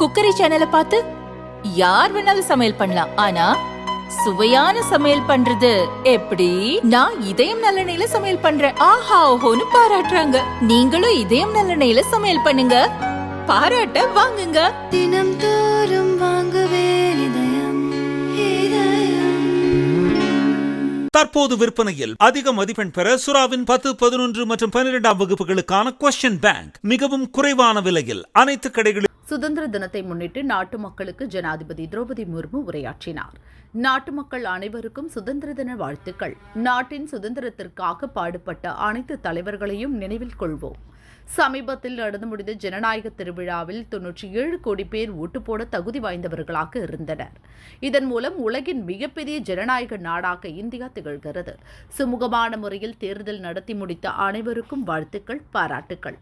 Cookery சேனலை பார்த்து யார் வேணாலும் சமையல் பண்ணலாம். ஆனா சுவையான சமையல் பண்றது எப்படி? நான் இதயம் நல்லெண்ணெயில சமையல் பண்றேன். ஆஹா ஓஹோன்னு பாராட்டுறாங்க. நீங்களும் இதயம் நல்லெண்ணெயில சமையல் பண்ணுங்க, பாராட்ட வாங்குங்க. தினம் தோறும் வாங்குவே இதயம் இதயம். தற்போது விற்பனையில் அதிக மதிப்பெண் பெற சுறாவின் 10, 11 மற்றும் 12ஆம் வகுப்புகளுக்கான கொஸ்டின் பேங்க் மிகவும் குறைவான விலையில் அனைத்து கடைகளிலும். சுதந்திர தினத்தை முன்னிட்டு நாட்டு மக்களுக்கு ஜனாதிபதி திரௌபதி முர்மு உரையாற்றினார். நாட்டு மக்கள் அனைவருக்கும் சுதந்திர தின வாழ்த்துக்கள். நாட்டின் சுதந்திரத்திற்காக பாடுபட்ட அனைத்து தலைவர்களையும் நினைவில் கொள்வோம். சமீபத்தில் நடந்து முடிந்த ஜனநாயக திருவிழாவில் 97 கோடி பேர் ஓட்டு போட தகுதி வாய்ந்தவர்களாக இருந்தனர். இதன் மூலம் உலகின் மிகப்பெரிய ஜனநாயக நாடாக இந்தியா திகழ்கிறது. சுமூகமான முறையில் தேர்தல் நடத்தி முடித்த அனைவருக்கும் வாழ்த்துக்கள், பாராட்டுக்கள்.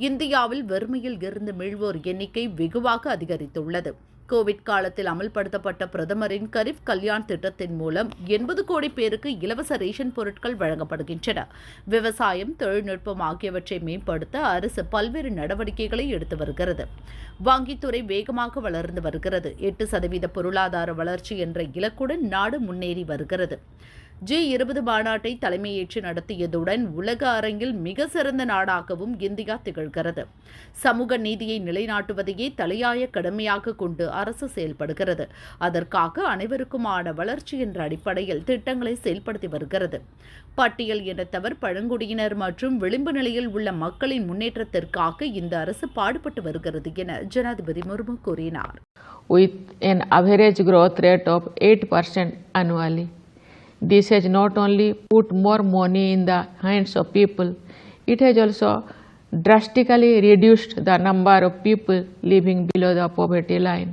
இந்தியாவில் வறுமையில் இருந்து மீள்வோர் எண்ணிக்கை வெகுவாக அதிகரித்துள்ளது. கோவிட் காலத்தில் அமல்படுத்தப்பட்ட பிரதமரின் கரீப் கல்யாண் திட்டத்தின் மூலம் 80 கோடி பேருக்கு இலவச ரேஷன் பொருட்கள் வழங்கப்படுகின்றன. விவசாயம், தொழில்நுட்பம் ஆகியவற்றை மேம்படுத்த அரசு பல்வேறு நடவடிக்கைகளை எடுத்து வருகிறது. வங்கித்துறை வேகமாக வளர்ந்து வருகிறது. 8% பொருளாதார வளர்ச்சி என்ற இலக்குடன் நாடு முன்னேறி வருகிறது. G20 மாநாட்டை தலைமையேற்று நடத்தியதுடன் உலக அரங்கில் மிக சிறந்த நாடாகவும் இந்தியா திகழ்கிறது. சமூக நீதியை நிலைநாட்டுவதையே தலையாய கடமையாக கொண்டு அரசு செயல்படுகிறது. அதற்காக அனைவருக்குமான வளர்ச்சி என்ற அடிப்படையில் திட்டங்களை செயல்படுத்தி வருகிறது. பட்டியல் இனத்தவர், பழங்குடியினர் மற்றும் விளிம்பு நிலையில் உள்ள மக்களின் முன்னேற்றத்திற்காக இந்த அரசு பாடுபட்டு வருகிறது என ஜனாதிபதி முர்மு கூறினார். With an average growth rate of 8% annually. This has not only put more money in the hands of people, it has also drastically reduced the number of people living below the poverty line.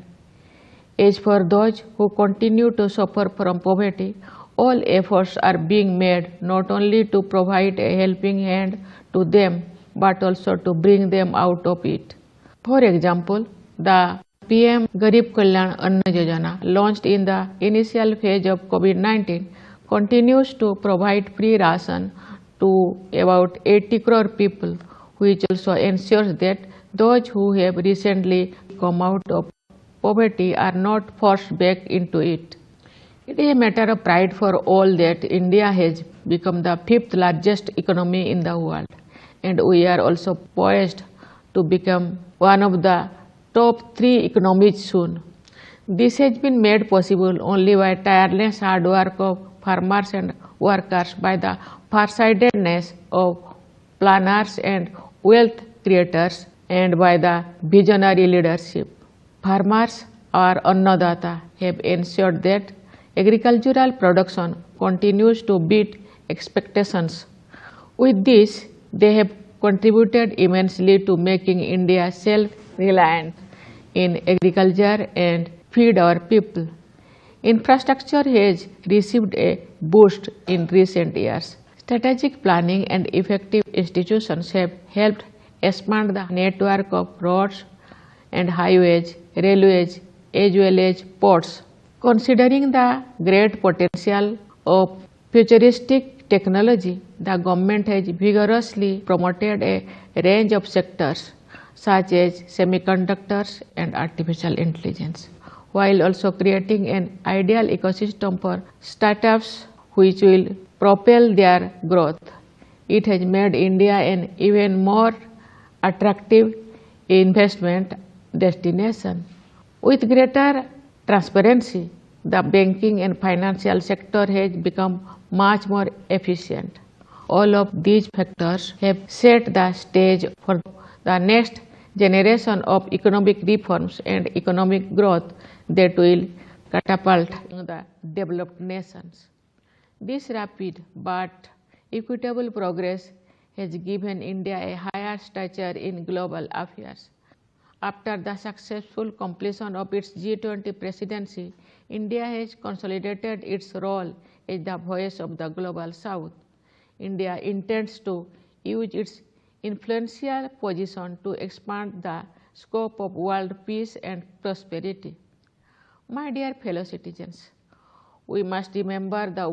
As for those who continue to suffer from poverty, all efforts are being made not only to provide a helping hand to them, but also to bring them out of it. For example, the PM Garib Kalyan Anna Yojana, launched in the initial phase of COVID-19, continues to provide free ration to about 80 crore people, which also ensures that those who have recently come out of poverty are not forced back into it. It is a matter of pride for all that India has become the 5th largest economy in the world, and we are also poised to become one of the top 3 economies soon. This has been made possible only by tireless hard work of farmers and workers, by the farsightedness of planners and wealth creators, and by the visionary leadership. Farmers, our Annadata, have ensured that agricultural production continues to beat expectations. With this, they have contributed immensely to making India self-reliant in agriculture and feed our people. Infrastructure has received a boost in recent years. Strategic planning and effective institutions have helped expand the network of roads and highways, railways, as well as ports. Considering the great potential of futuristic technology, the government has vigorously promoted a range of sectors such as semiconductors and artificial intelligence, while also creating an ideal ecosystem for startups which will propel their growth. It has made India an even more attractive investment destination. With greater transparency, the banking and financial sector has become much more efficient. All of these factors have set the stage for the next generation of economic reforms and economic growth that will catapult the developed nations. This rapid but equitable progress has given India a higher stature in global affairs. After the successful completion of its G20 presidency, India has consolidated its role as the voice of the global South. India intends to use its influential position to expand the scope of world peace and prosperity. My dear fellow citizens, we must remember the